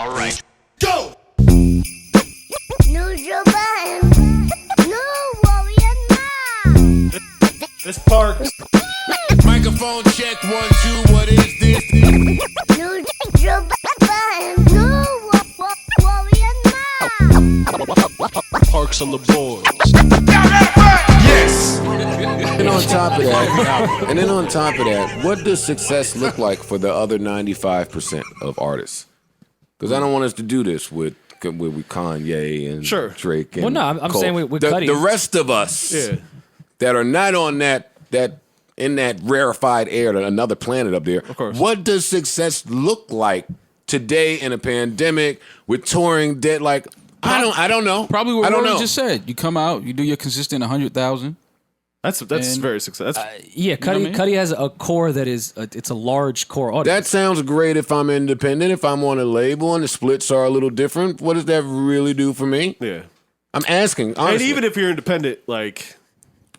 All right. Go! This Parks. Microphone check 1, 2. What is this? Parks on the boards. Yes. And on top of that, what does success look like for the other 95% of artists? Because I don't want us to do this with Kanye and Drake and well, no, I'm Cole. saying with Cudi. The rest of us that are not on that in that rarefied air, another planet up there. Of course. What does success look like today in a pandemic with touring dead? Like I don't know. Probably what I don't Rory know. just said. You come out, you do your consistent 100,000. That's very successful. Yeah, Cudi, know what I mean? Cudi has a core that is it's a large core audience. That sounds great if I'm independent. If I'm on a label and the splits are a little different, what does that really do for me? Yeah. I'm asking, honestly. And even if you're independent, like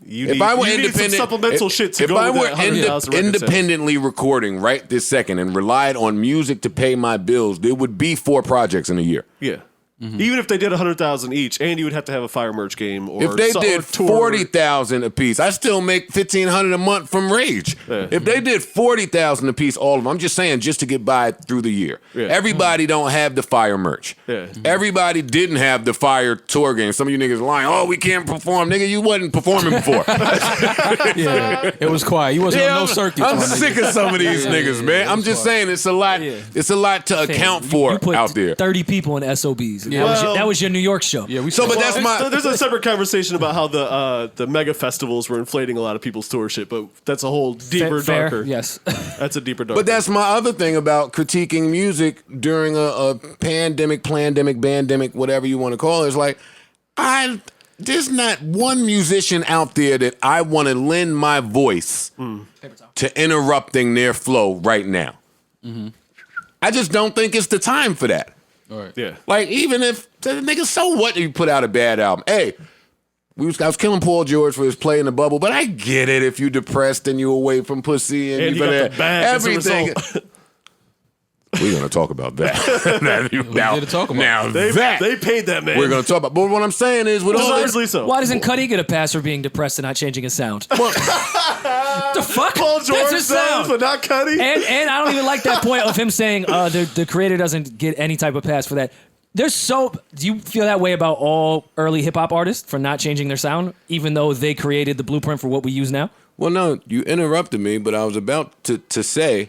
you if I were need independent, some supplemental shit to if go I with were that 100,000 record independently recording right this second and relied on music to pay my bills, there would be 4 projects in a year. sales. Yeah. Even if they did 100,000 each, and you would have to have a fire merch game, or If they did or tour. 40,000 a piece, I still make 1,500 a month from Rage. Yeah. If they did 40,000 a piece, all of them, I'm just saying, just to get by through the year. Yeah. Everybody don't have the fire merch. Yeah. Everybody didn't have the fire tour game. Some of you niggas lying. Oh, we can't perform, nigga. You wasn't performing before. Yeah, it was quiet. You wasn't on no circuit. I'm sick of some of these niggas, man. I'm just saying, it's a lot. Yeah. It's a lot to account for you put out there. 30 people in SOBs. And Well- that was your New York show. Yeah, we So, but that's There's my. a separate conversation about how the mega festivals were inflating a lot of people's tour shit, but that's a whole deeper, Fair, darker. yes. That's a deeper, darker. But that's my other thing about critiquing music during a pandemic, plandemic, bandemic, whatever you want to call it. Is like, there's not one musician out there that I want to lend my voice to interrupting their flow right now. I just don't think it's the time for that. All right. Yeah. Like, even if, nigga, so what if you put out a bad album? Hey, I was killing Paul George for his Play in the Bubble, but I get it if you depressed and you away from pussy and you got the bag as a everything. result. We're going to talk about that. now, here to talk about now They paid that man. we're going to talk about. But what I'm saying is, with all this, Deservedly so. Why doesn't Cudi get a pass for being depressed and not changing his sound? What the fuck? Paul George That's his does, sound. but not Cudi. And I don't even like that point of him saying the creator doesn't get any type of pass for that. Do you feel that way about all early hip hop artists for not changing their sound, even though they created the blueprint for what we use now? well, no, you interrupted me, but I was about to say,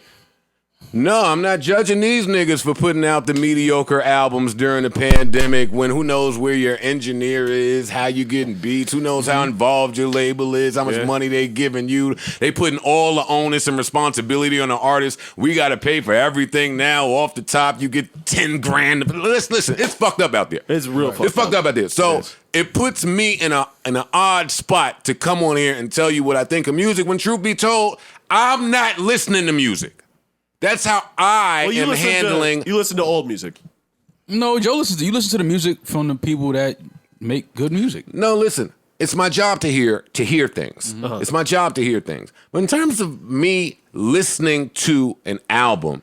no, I'm not judging these niggas for putting out the mediocre albums during the pandemic when who knows where your engineer is, how you getting beats, who knows how involved your label is, how much money they giving you. They putting all the onus and responsibility on the artist. We got to pay for everything now. Off the top, you get 10 grand. Listen, it's fucked up out there. It's real It's fucked up out there. So it puts me in an odd spot to come on here and tell you what I think of music when, truth be told, I'm not listening to music. That's how I am handling. You listen to old music. No, Joe listens to you. Listen to the music from the people that make good music. No, listen. It's my job to hear things. It's my job to hear things. But in terms of me listening to an album,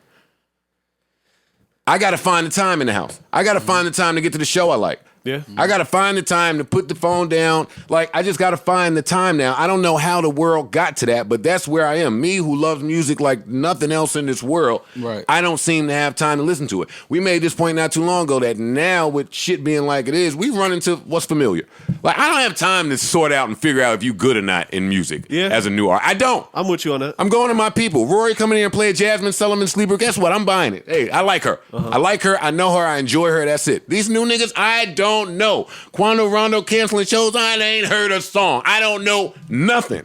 I got to find the time in the house. I got to find the time to get to the show I like. Yeah. I got to find the time to put the phone down. Like, I just got to find the time now. I don't know how the world got to that, but that's where I am. Me, who loves music like nothing else in this world, Right. I don't seem to have time to listen to it. We made this point not too long ago that now with shit being like it is, we run into what's familiar. Like, I don't have time to sort out and figure out if you good or not in music as a new artist. I don't. I'm with you on that. I'm going to my people. Rory coming in here and play Jasmine Sullivan Sleeper. Guess what? I'm buying it. Hey, I like her. I like her. I know her. I enjoy her. That's it. These new niggas, I don't know. Quando Rondo canceling shows. I ain't heard a song. I don't know nothing.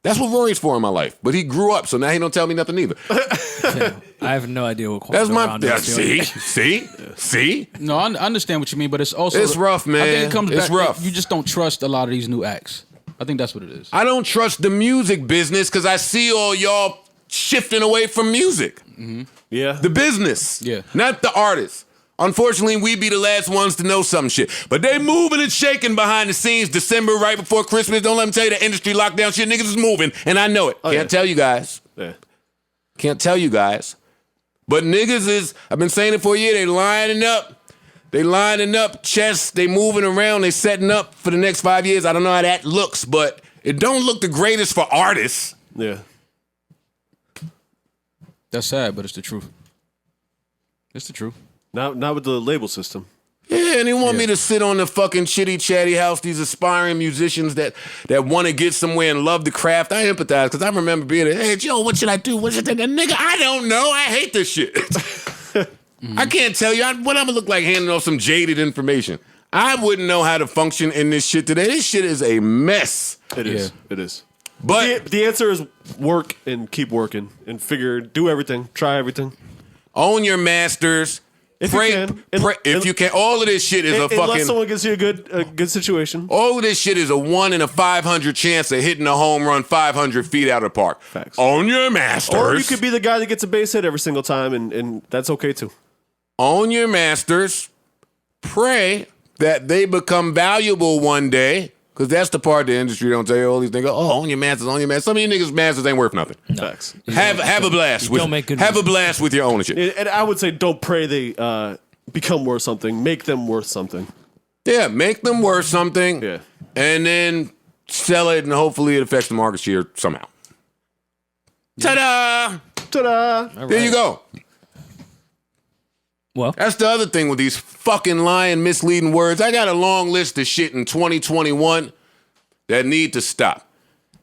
That's what Rory's for in my life. But he grew up, so now he don't tell me nothing either. I have no idea what That's Quando my. Rondo is doing. See. No, I understand what you mean, but it's also It's rough, man. I think it comes It's back. rough. You just don't trust a lot of these new acts. I think that's what it is. I don't trust the music business because I see all y'all shifting away from music. Yeah. The business. Yeah. Not the artist. Unfortunately, we be the last ones to know some shit. But they moving and shaking behind the scenes December right before Christmas. Don't let them tell you the industry lockdown shit. Niggas is moving, and I know it. Can't tell you guys. Yeah. Can't tell you guys. But niggas is, I've been saying it for a year, they lining up, chests, they moving around, they setting up for the next 5 years. I don't know how that looks, but it don't look the greatest for artists. Yeah. That's sad, but it's the truth. It's the truth. Not with the label system. Yeah, and they want me to sit on the fucking shitty Chatty House, these aspiring musicians that want to get somewhere and love the craft. I empathize because I remember being hey, Joe, what should I do? What should I do? Nigga, I don't know. I hate this shit. I can't tell you what I'm going to look like handing off some jaded information. I wouldn't know how to function in this shit today. This shit is a mess. It is. It is. But the answer is work and keep working and do everything. Try everything. Own your masters. If you can. If you can. All of this shit is a fucking... Unless someone gives you a good situation. All of this shit is a 1 in a 500 chance of hitting a home run 500 feet out of the park. Facts. Own your masters. Or you could be the guy that gets a base hit every single time, and that's okay too. Own your masters. Pray that they become valuable one day, because that's the part the industry don't tell you. All these niggas, own your masters, own your masters. Some of you niggas' masters ain't worth nothing. No. Facts. Have a blast. Have a blast with your ownership. And I would say don't pray they become worth something. Make them worth something. Yeah, make them worth something. Yeah. And then sell it, and hopefully it affects the market share somehow. Ta-da! Ta-da! There you go. Well, That's the other thing with these fucking lying, misleading words. I got a long list of shit in 2021 that need to stop.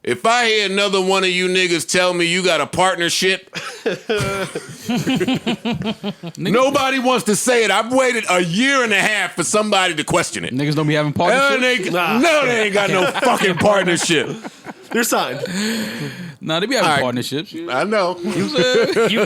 If I hear another one of you niggas tell me you got a partnership, nobody wants to say it. I've waited a year and a half for somebody to question it. Niggas don't be having partnerships. No, they ain't got no fucking partnership. They're signed. Nah, they be having All right. partnerships. I know. you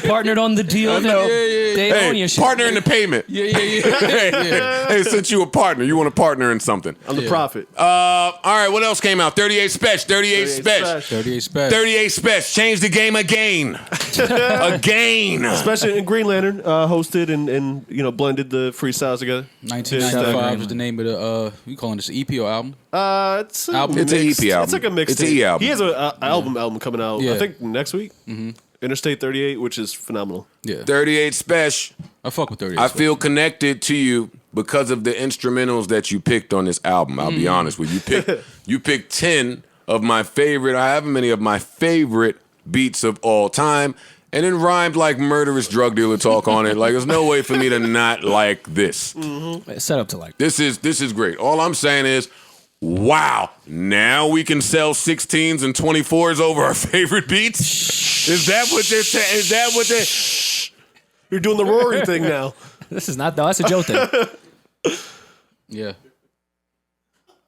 partnered on the deal. I know. They own your shit. Partner in the payment. Hey, since you a partner, you want to partner in something. I'm the prophet. All right, what else came out? 38 Special. 38 Special. 38 special. 38 Special. Change the game again. Again. Especially in Green Lantern, hosted and blended the freestyles together. 1995 is the name of the, you calling this an EP or album? It's a Album. It's an mixed- EP album. It's like a mixtape. It's an E album. He has an album coming out, Yeah. I think, next week. Mm-hmm. Interstate 38, which is phenomenal. Yeah. 38 Special. I fuck with 38 I special. feel connected to you because of the instrumentals that you picked on this album. I'll be honest with you. You picked 10 of my favorite, I have many of my favorite beats of all time, and then rhymed like murderous drug dealer talk on it. Like, there's no way for me to not like this. Set up to like. This is great. All I'm saying is, wow, now we can sell 16s and 24s over our favorite beats? Is that what they're saying? Is that what they... You're doing the Rory thing now. This is not. No, that's a Joe thing. Yeah.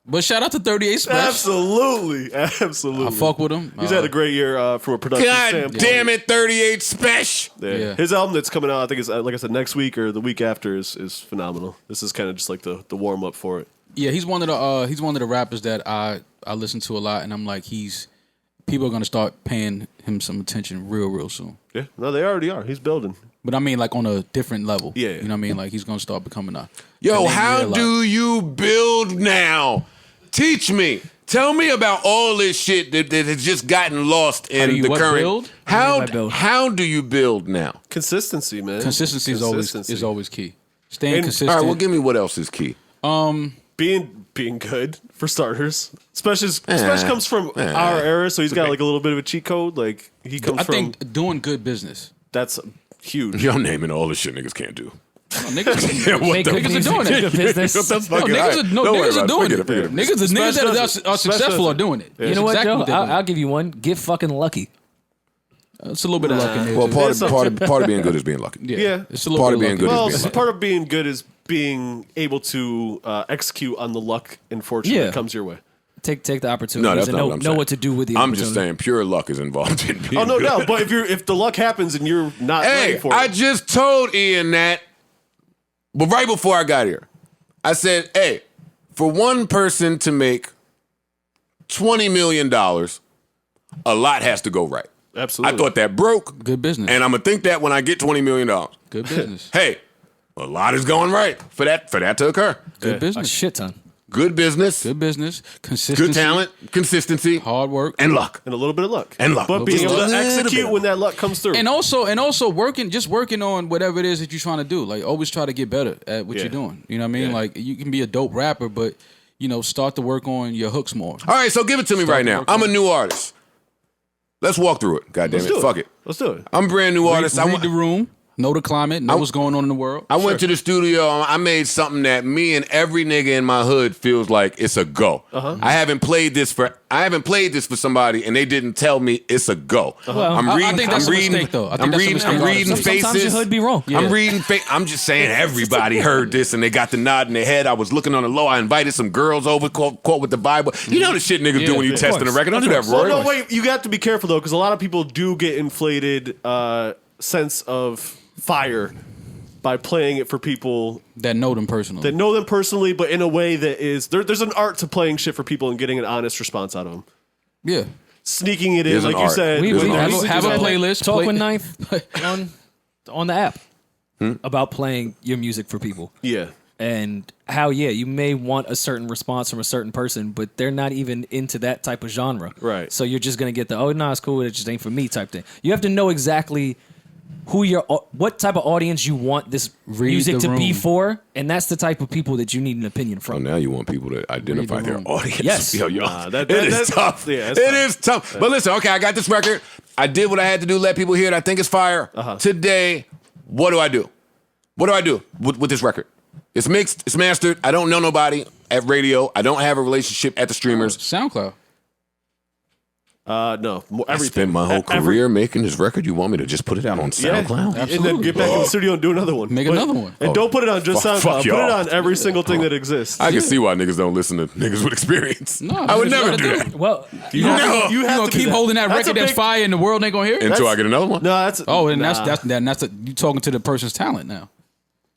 But shout out to 38 Special. Absolutely. I fuck with him. He's had a great year from a production God standpoint. damn it, 38 Special. Yeah. His album that's coming out, I think it's like I said, next week or the week after is phenomenal. This is kind of just like the warm up for it. Yeah, he's one of the rappers that I listen to a lot, and I'm like, people are gonna start paying him some attention real soon. Yeah, no, they already are. He's building. But I mean, like on a different level. Yeah. You know what I mean? Like he's gonna start becoming a Yo, name how real do you build now? Teach me. Tell me about all this shit that has just gotten lost in do you the what, current. build? How do you build now? Consistency, man. Consistency is always key. Staying And- consistent. All right, well, give me what else is key. Being good for starters, especially comes from our era, so he's got like a little bit of a cheat code. Like he comes I from. think doing good business. That's huge. Y'all naming all the shit niggas can't do. No, niggas, Make good niggas are music, doing it. good business. What the fuck? No, All right, don't worry niggas are about it. doing Forget it. forget Niggas that are successful are doing it. You know what, Exactly Joe? what they're doing. I'll give you one. Get fucking lucky. It's a little bit of luck in there. Well, too. part of being good is being lucky. Yeah. It's a little Part bit of being luck. good Well, is being lucky. part of being good is being able to execute on the luck and fortune Yeah. that comes your way. Take the opportunity. No, that's and not what I'm saying. know what to do with the I'm opportunity. just saying, pure luck is involved in being Oh no, good. no. But if the luck happens and you're not ready Hey, for I it, just told Ian that, but right before I got here, I said, hey, for one person to make $20 million, a lot has to go right. absolutely. I thought that broke, Good business. and I'm going to think that when I get $20 million. Good business. Hey, a lot is going right for that to occur. Good a business. shit ton. Good business, consistency, good talent, consistency, hard work, and luck. And a little bit of luck. But being able just to a little execute bit. when that luck comes through. and also working on whatever it is that you're trying to do. Like always try to get better at what Yeah. you're doing. You know what I mean? Yeah. Like you can be a dope rapper, but start to work on your hooks more. All right, so give it to me right to now. work I'm a on new artist. Let's walk through it. God damn Let's it. do Fuck it. Let's do it. I'm a brand new artist. Read the room, know the climate, know what's going on in the world. I went to the studio. I made something that me and every nigga in my hood feels like it's a go. I haven't played this for somebody, and they didn't tell me it's a go. Well, I'm I reading. think that's I'm a reading. mistake, though. I think I'm that's a reading. mistake. I'm reading faces. Sometimes your hood be wrong. I'm reading. I'm just saying everybody heard this and they got the nod in their head. I was looking on the low. I invited some girls over, quote with the Bible. You know the shit niggas do when you testing a record. Don't do that, Roy. Well, no, wait. You got to be careful though, because a lot of people do get inflated sense of fire by playing it for people That know them personally. that know them personally, but in a way that is there's an art to playing shit for people and getting an honest response out of them. Yeah. Sneaking it in, There's an like you art. said. We There's an art. have a playlist. Talk play- with Ninth on the app about playing your music for people. Yeah. And how, you may want a certain response from a certain person, but they're not even into that type of genre. Right. So you're just going to get the, it's cool, it just ain't for me type thing. You have to know exactly what type of audience you want this music the to be room. for, and that's the type of people that you need an opinion Oh, from. now you want people to identify Read the their room. audience. Yes. Yo, that it is that's tough. Yeah, that's It tough. is tough. But listen, okay, I got this record. I did what I had to do, let people hear it. I think it's fire. Today, what do I do? What do I do with this record? It's mixed. It's mastered. I don't know nobody at radio. I don't have a relationship at the streamers. SoundCloud. No, I everything. spent my whole career making this record. You want me to just put it out on SoundCloud? And then get back in the studio and do another one. Make another one. And don't put it on just Fuck SoundCloud. Put y'all. it on every single thing that exists. I can see why niggas don't listen to niggas with experience. No, I would that's never what do you that. gotta Well, You No. have You gonna to do keep holding that That's record a that's big- fire and the world ain't gonna hear it? Until I get another one. No, that's And nah. that's you talking to the person's talent now.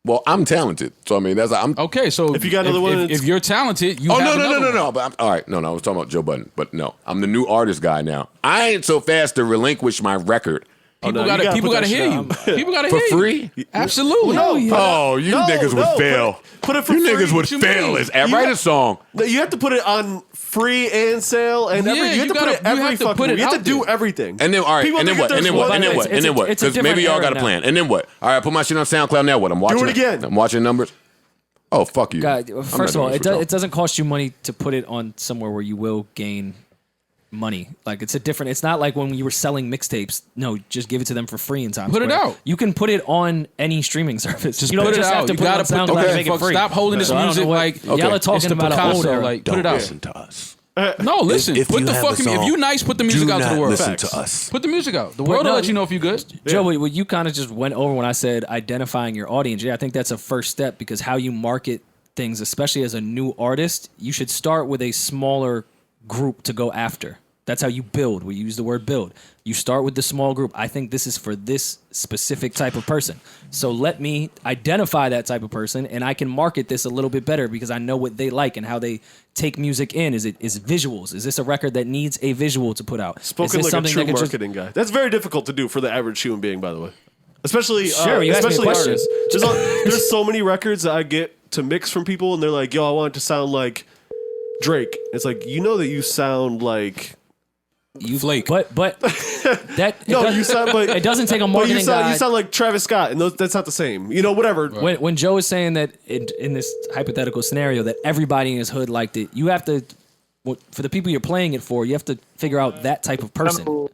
Well, I'm talented, so I mean that's I'm. Okay, so If you got another one, if you're talented, you Oh have no. another one. But all right, no. I was talking about Joe Budden, but no, I'm the new artist guy now. I ain't so fast to relinquish my record People no, you gotta people put gotta that hear shit you. People gotta for hear free. you. Absolutely. Oh, you niggas would fail. Put it for You free. niggas would What you fail. mean? As write a song. No, you have to put it on free and sale and Yeah, every. You have you to put gotta- it you every have to fucking. put it You have to out do there. everything. And then all right, People and then think what? there's And then what? one- And then what? it's And then a- what? it's a Because maybe different y'all got a era plan. now. And then what? All right, put my shit on SoundCloud now. What? I'm watching it again. I'm watching numbers. Oh fuck you. God, I'm first of not all, doing it, this with it doesn't cost you money to put it on somewhere where you will gain money. Like it's not like when you were selling mixtapes. No, just give it to them for free in Times Put it Square. out. You can put it on any streaming service. Just you don't put it just have out. to You put it on gotta put SoundCloud the to okay. make it free. Stop holding this So I don't music know what- like y'all are it's talking the about an old Picasso. era. Like put it out. Listen to us. No, listen. If Put you the have a fucking. song, If you nice, put the music do out to the not world. listen Facts. to us. Put the music out. The world no, will let you know if you good. Joe, what you kind of just went over when I said identifying your audience. Yeah, I think that's a first step because how you market things, especially as a new artist, you should start with a smaller group to go after. That's how you build. We use the word build. You start with the small group. I think this is for this specific type of person. So let me identify that type of person, and I can market this a little bit better because I know what they like and how they take music in. Is it visuals? Is this a record that needs a visual to put out? Spoken is this like a true that could marketing guy. That's very difficult to do for the average human being, by the way. Especially, Sure, you asked me a especially question. artists. There's so many records that I get to mix from people, and they're like, "Yo, I want it to sound like Drake." It's like, you know that you sound like. You flake. but that No, you sound like. it doesn't take a But marketing you sound, guy. you sound like Travis Scott, and that's not the same. You know, whatever. When Joe is saying that in this hypothetical scenario that everybody in his hood liked it, you have to, for the people you're playing it for, you have to figure out that type of person.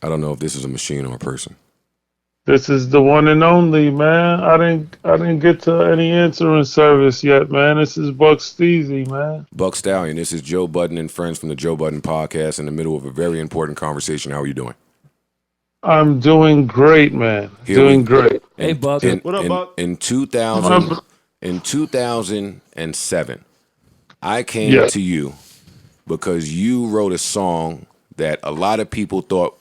I don't know if this is a machine or a person. This is the one and only, man. I didn't get to any answering service yet, man. This is Buck Steezy, man. Buck Stallion, this is Joe Budden and friends from the Joe Budden podcast in the middle of a very important conversation. How are you doing? I'm doing great, man. Here Doing we- great. Hey, Buck. What up, Buck? In 2007, I came Yeah. to you because you wrote a song that a lot of people thought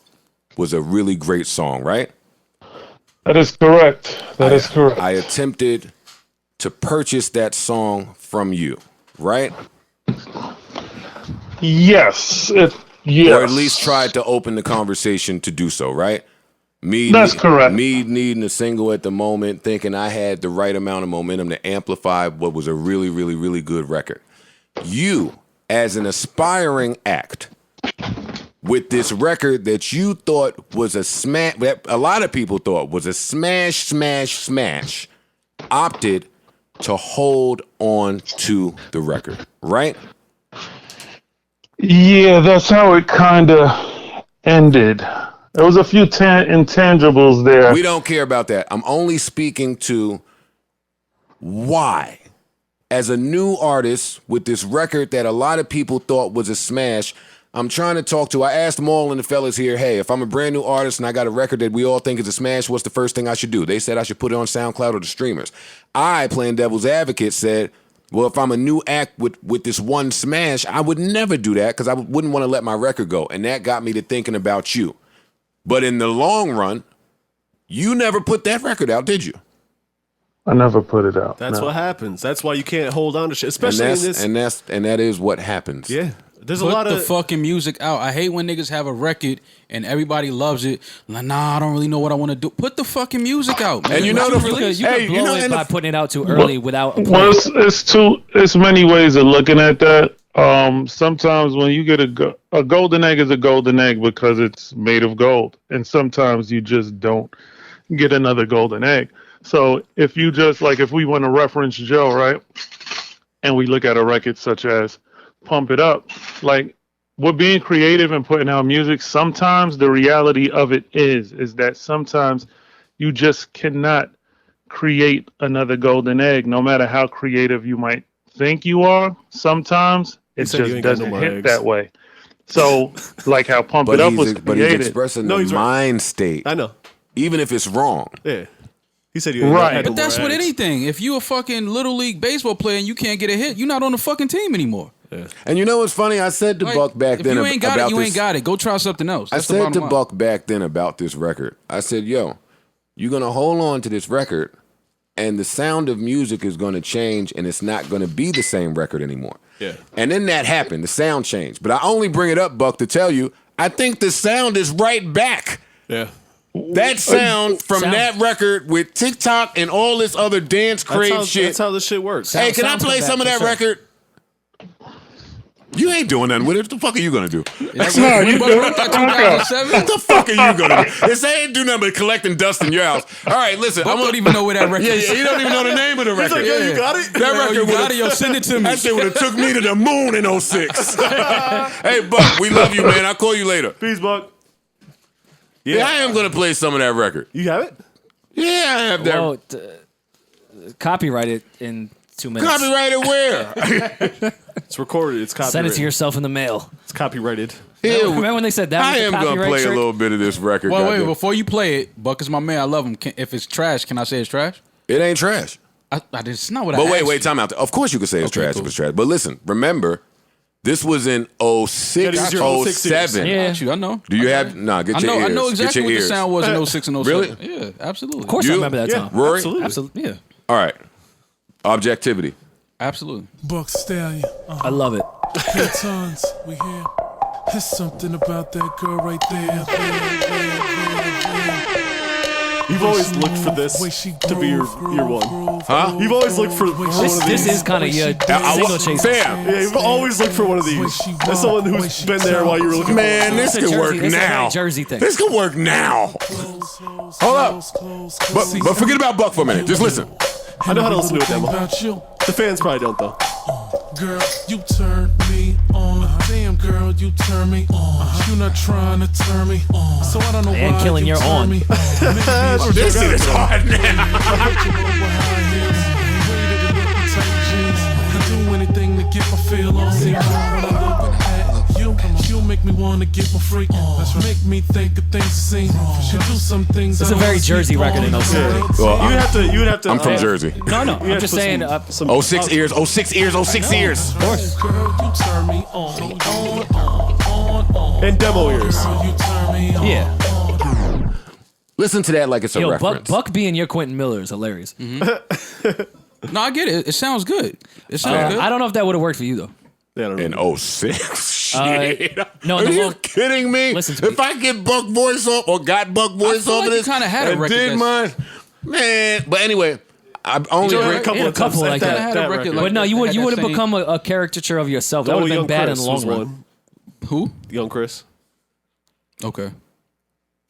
was a really great song, right? That is correct. That is correct. I attempted to purchase that song from you, right? Yes. Yes. Or at least tried to open the conversation to do so, right? That's correct. Me needing a single at the moment, thinking I had the right amount of momentum to amplify what was a really, really, really good record. You, as an aspiring act, with this record that you thought was a smash, that a lot of people thought was a smash, opted to hold on to the record, right? Yeah, that's how it kind of ended. There was a few intangibles there. We don't care about that. I'm only speaking to why. As a new artist with this record that a lot of people thought was a smash, I'm trying to talk to, I asked Maul and the fellas here, hey, if I'm a brand new artist and I got a record that we all think is a smash, what's the first thing I should do? They said I should put it on SoundCloud or the streamers. I, playing devil's advocate, said, well, if I'm a new act with this one smash, I would never do that because I wouldn't want to let my record go. And that got me to thinking about you. But in the long run, you never put that record out, did you? I never put it out. That's no. what happens. That's why you can't hold on to shit, especially in this. And that is what happens. Yeah, there's Put a lot the of fucking music out. I hate when niggas have a record and everybody loves it. Like, nah, I don't really know what I want to do. Put the fucking music out, man. And you know You could blow it by putting it out too early without. Well, it's many ways of looking at that. Sometimes when you get a golden egg is a golden egg because it's made of gold, and sometimes you just don't get another golden egg. So if you just if we want to reference Joe, right, and we look at a record such as Pump It Up, we're being creative and putting out music. Sometimes the reality of it is that sometimes you just cannot create another golden egg, no matter how creative you might think you are. Sometimes it just doesn't hit that way. So, how Pump It Up was created. But he's expressing the mind state. I know. Even if it's wrong. Yeah. He said you ain't Right. had no But that's more with eggs. anything. If you a fucking Little League baseball player and you can't get a hit, you're not on the fucking team anymore. Yeah. And you know what's funny? I said to Buck back then if you ain't got about it, you this. ain't got it. Go try something else. I That's the said bottom to line. Buck back then about this record. I said, yo, you're going to hold on to this record and the sound of music is going to change and it's not going to be the same record anymore. Yeah. And then that happened. The sound changed. But I only bring it up, Buck, to tell you, I think the sound is right back. Yeah. That sound from that record with TikTok and all this other dance crave shit. That's how this shit works. Hey, can I play some of that record? You ain't doing nothing with it. What the fuck are you gonna do? What the fuck are you gonna do? This ain't do nothing but collecting dust in your house. All right, listen. I don't even know where that record is. Yeah, you don't even know the name of the record. Yo, you got it? That record you got it, yo, send it to me. That shit would have took me to the moon in 06. Hey, Buck, we love you, man. I'll call you later. Peace, Buck. Yeah, I am gonna play some of that record. You have it? Yeah, I have that. Well, copyright it in 2 minutes. Copyrighted where? It's recorded. It's copyrighted. Send it to yourself in the mail. It's copyrighted. Remember when they said that? I am going to play a little bit of this record. Well, wait, goddamn. before you play it, Buck is my man. I love him. If it's trash, can I say it's trash? It ain't trash. It's not what I But asked wait, you. time out. Of course you could say it's Okay, trash cool. if it's trash. But listen, remember, this was in 06, Yeah, these are 06 07. Yeah. Got you, I know. Do you have... Nah, get I your know, ears. I know exactly get what your the ears. sound was in 06 and 07. Really? Yeah, absolutely. Of course I You? remember that time. Rory? Absolutely. Absolutely. Yeah. All right. Objectivity. Absolutely. Buck Stallion, I love it. tons, we here. There's something about that girl right there. You've always looked for this to be your one. Huh? You've always looked for one of these. This is kind of your single chase. Fam, Yeah, you've always looked for one of these. As someone who's been there while you were looking man, for this It's a can work Jersey- it's a very now. Jersey thing. This can work now. Hold up. But forget about Buck for a minute. Just listen. I know how to listen to a demo. About you. The fans probably don't, though. Girl, you turn me on. Damn, girl, you turn me on. You not trying to turn me on. So I don't know And why killing you your turn on. me on. This shit is hard now. Do anything to get my feel on. See, when I look at you make me wanna get my freak on. Make me think of things to see. You do some things. It's a very Jersey record in 06. Well, You would have to. I'm from Jersey. No, You I'm have just to put saying. some 06 ears, 06 ears, 06 ears. Of course. Girl, you turn me on. and demo ears. Girl, you turn me on. Yeah. Listen to that like it's a Yo, reference. Buck being your Quentin Miller is hilarious. No, I get it. It sounds good. It sounds good. I don't know if that would have worked for you though. Yeah, I don't In know. 06? Shit. no, Are the you long- kidding me? Listen to If me. I get Buck voice off or got Buck voice feel off like of you this, kinda had a and record did mine, man. But anyway, I only Joe had bring a couple Yeah, of a couple times like that, that. Had a record like But no, that, you that would had you that would have same- become a caricature of yourself. That would have been Young bad in Chris the long was run. one. Who? Young Chris. Okay.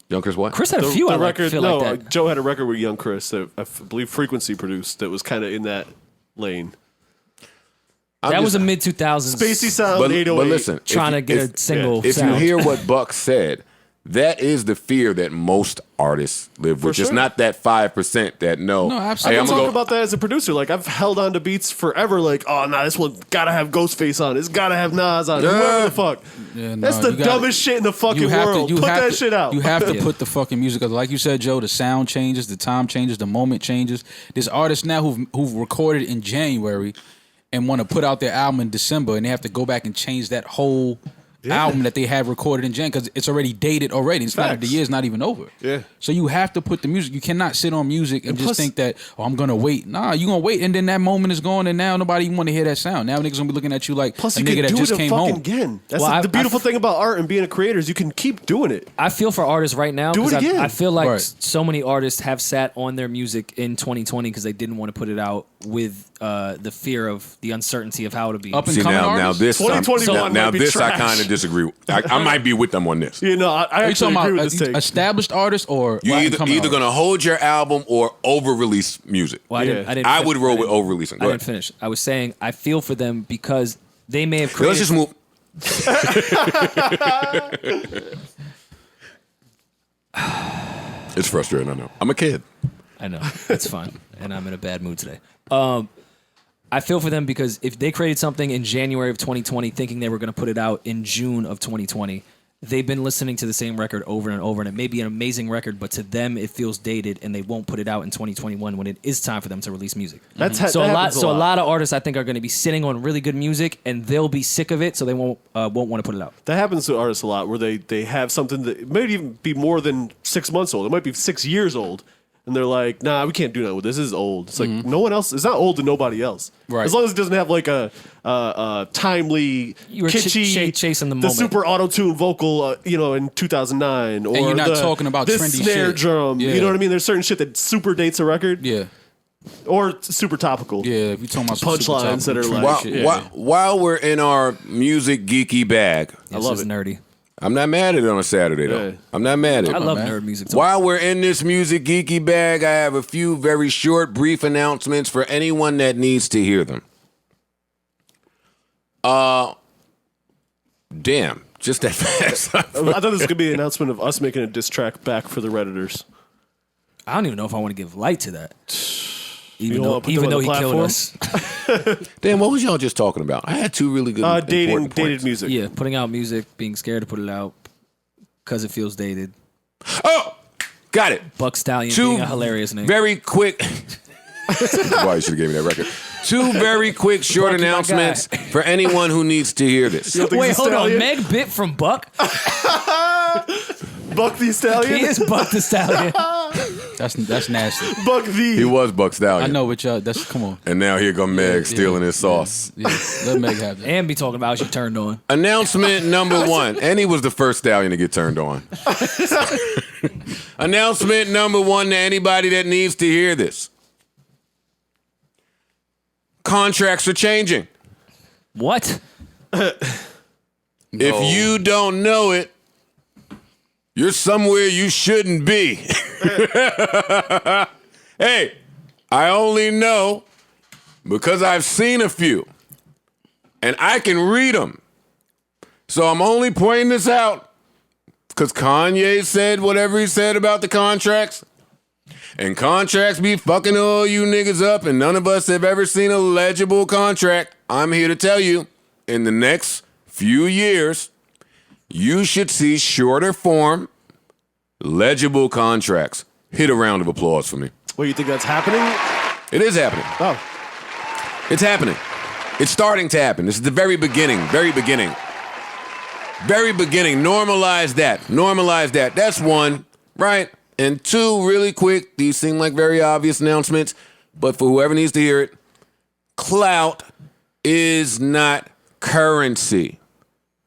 Young Chris what? Chris had a few. I feel no, like that. Joe had a record with Young Chris that I believe Frequency produced that was kind of in that lane. That was a mid 2000s. Spacey sound, But 808. listen, trying to get a single. If sound. you hear what Buck said, that is the fear that most artists live with. It's sure. not that 5% that know. No, I absolutely. I'm talk gonna go, about that as a producer. Like I've held on to beats forever. Like, oh nah, this one gotta have Ghostface on it. It's gotta have Nas on it. Yeah. Whatever the fuck. Yeah, That's no, the you gotta- dumbest shit in the fucking world. Put that shit out. You have to Yeah. put the fucking music up. Like you said, Joe, the sound changes, the time changes, the moment changes. There's artists now who've recorded in January and want to put out their album in December, and they have to go back and change that whole album that they have recorded in January because it's already dated already. It's not, the Facts. year's not even over. Yeah. So you have to put the music. You cannot sit on music and just plus- think that, oh, I'm gonna wait. Nah, you gonna wait, and then that moment is gone, and now nobody even want to hear that sound. Now niggas gonna be looking at you like Plus, a you nigga can that do just it came fucking home. again. That's Well, the beautiful thing about art and being a creator is you can keep doing it. I feel for artists right now. Do it 'cause again. I feel like Right. so many artists have sat on their music in 2020 because they didn't want to put it out with the fear of the uncertainty of how to be. Up and see coming now artists? this 2021 now might be this I trash. kind of disagree with. I might be with them on this. You know, I Are you actually talking agree about with this take. established artists or You either up-and-coming artists? gonna hold your album or over release music. Well, I would roll with over releasing. I didn't finish. I was saying I feel for them because they may have Let's created. just move. It's frustrating. I know. I'm a kid. I know it's fun, and I'm in a bad mood today. I feel for them because if they created something in January of 2020, thinking they were going to put it out in June of 2020, they've been listening to the same record over and over, and it may be an amazing record, but to them it feels dated, and they won't put it out in 2021 when it is time for them to release music. That's So that a lot, happens so a lot of artists I think are going to be sitting on really good music, and they'll be sick of it, so they won't want to put it out. That happens to artists a lot where they have something that it might even be more than 6 months old. It might be 6 years old. And they're like, nah, we can't do that with this. This is old. It's like no one else. It's not old to nobody else. Right. As long as it doesn't have like a timely, You were kitschy, chasing the the moment. super auto-tune vocal, in 2009. Or you're not the- talking about this trendy snare shit. drum. Yeah. You know what I mean? There's certain shit that super dates a record. Yeah, Or super topical. yeah. If you talking about some Punchlines super that are topical like- trendy While, shit. while we're in our music geeky bag, I love it's it. nerdy. I'm not mad at it on a Saturday though. Yeah. I'm not mad at I it. love man. nerd music. Too. While we're in this music geeky bag, I have a few very short, brief announcements for anyone that needs to hear them. Damn, just that fast. I thought this was gonna be an announcement of us making a diss track back for the Redditors. I don't even know if I want to give light to that. Even don't though, wanna put even them though on he the killed platform? us. Damn, what was y'all just talking about? I had two really good Dated important points. music. Yeah, putting out music, being scared to put it out because it feels dated. Oh, got it. Buck Stallion Two being a hilarious name. Very quick. Why you should have gave me that record. Two very quick, short Bucky, my announcements for anyone who needs to hear this. think Wait, he's a hold on. stallion? Meg bit from Buck? Buck the Stallion. He is Buck the Stallion. That's nasty. Buck the. He was Buck I Stallion. know, but y'all, that's come on. And now here come Meg stealing his sauce. Yeah, let Meg have that. And be talking about how she turned on. Announcement number one. And he was the first stallion to get turned on. Announcement number one to anybody that needs to hear this. Contracts are changing. What? If you don't know it, you're somewhere you shouldn't be. Hey, I only know because I've seen a few. And I can read them. So I'm only pointing this out because Kanye said whatever he said about the contracts. And contracts be fucking all you niggas up, and none of us have ever seen a legible contract. I'm here to tell you, in the next few years, you should see shorter form, legible contracts. Hit a round of applause for me. What, you think that's happening? It is happening. Oh, It's happening. It's starting to happen. This is the very beginning. Very beginning. Very beginning. Normalize that. Normalize that. That's one, right? And two, really quick, these seem like very obvious announcements, but for whoever needs to hear it, clout is not currency.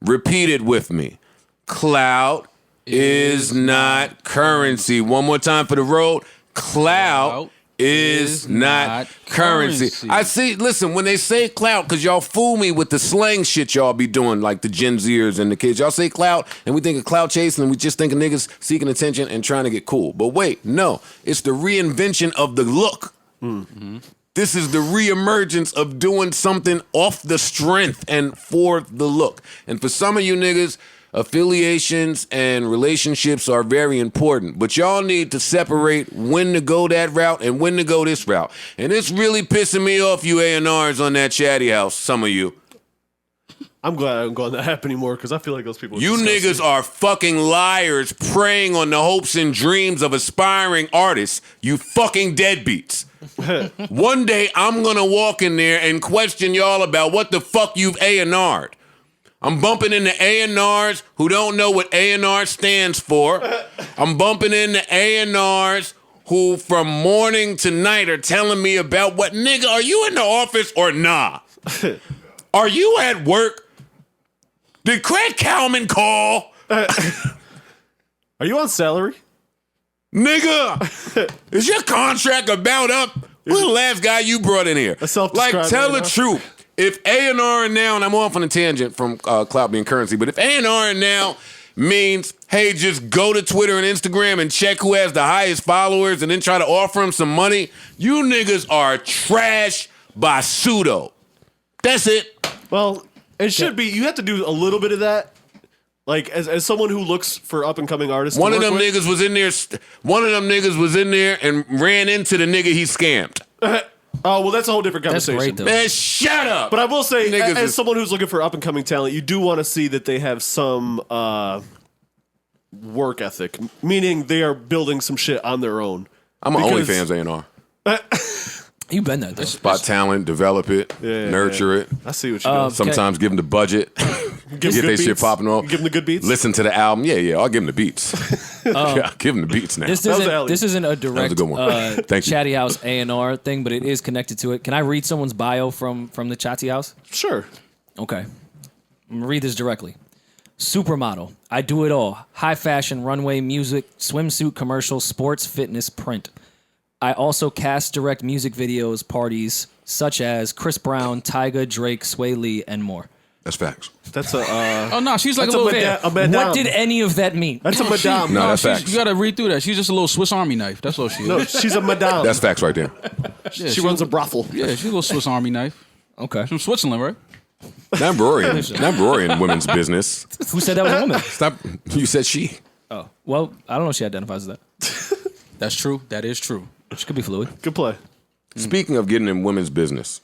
Repeat it with me. Clout is not currency. One more time for the road. Clout is not currency. I see, listen, when they say clout, because y'all fool me with the slang shit y'all be doing, like the Gen Zers and the kids. Y'all say clout, and we think of clout chasing, and we just think of niggas seeking attention and trying to get cool. But wait, no. It's the reinvention of the look. Mm-hmm. This is the reemergence of doing something off the strength and for the look. And for some of you niggas, affiliations and relationships are very important, but y'all need to separate when to go that route and when to go this route. And it's really pissing me off, you A&Rs on that Chatty House, some of you. I'm glad I don't go on that app anymore because I feel like those people are You disgusting. niggas are fucking liars preying on the hopes and dreams of aspiring artists, you fucking deadbeats. One day I'm gonna walk in there and question y'all about what the fuck you've A&R'd. I'm bumping into A&Rs who don't know what A&R stands for. I'm bumping into A&Rs who from morning to night are telling me about what, nigga, are you in the office or nah? Are you at work? Did Craig Cowman call? Are you on salary? Nigga, is your contract about up? Who's the last guy you brought in here? A self-described Like, tell the A&R? truth. If A&R now, and I'm off on a tangent from clout being currency, but if A&R now means, hey, just go to Twitter and Instagram and check who has the highest followers and then try to offer them some money, you niggas are trash by pseudo. That's it. Well, it should be. You have to do a little bit of that. Like, as someone who looks for up-and-coming artists. One of them niggas was in there. One of them niggas was in there and ran into the nigga he scammed. Oh, well, that's a whole different That's conversation. great, though. Man, shut up. But I will say, Niggas as is- someone who's looking for up-and-coming talent, you do want to see that they have some work ethic, meaning they are building some shit on their own. I'm an Because- OnlyFans A&R. You've been there, though. Spot talent, develop it, nurture it. I see what you're doing. Sometimes give them the budget. Give Get them their good shit beats? popping off. Give them the good beats? Listen to the album. Yeah, I'll give them the beats. I'll give them the beats now. This was isn't alley. this isn't a direct a good one. Thank you. Chatty House A&R thing, but it is connected to it. Can I read someone's bio from the Chatty House? Sure. Okay. I'm gonna read this directly. Supermodel. I do it all. High fashion, runway, music, swimsuit, commercial, sports, fitness, print. I also cast direct music videos, parties, such as Chris Brown, Tyga, Drake, Sway Lee, and more. That's facts. That's a. Oh no, she's like That's a a little. madame. What did any of that mean? That's a madame. No, that's she's- facts. You gotta read through that. She's just a little Swiss Army knife. That's all she is. No, she's a madame. That's facts right there. Yeah, she runs a brothel. Yeah, she's a little Swiss Army knife. Okay. From Switzerland, right? Not Brorian women's business. Who said that was a woman? Stop. You said she. Oh. Well, I don't know if she identifies as that. That's true. That is true. She could be fluid. Good play. Speaking of getting in women's business,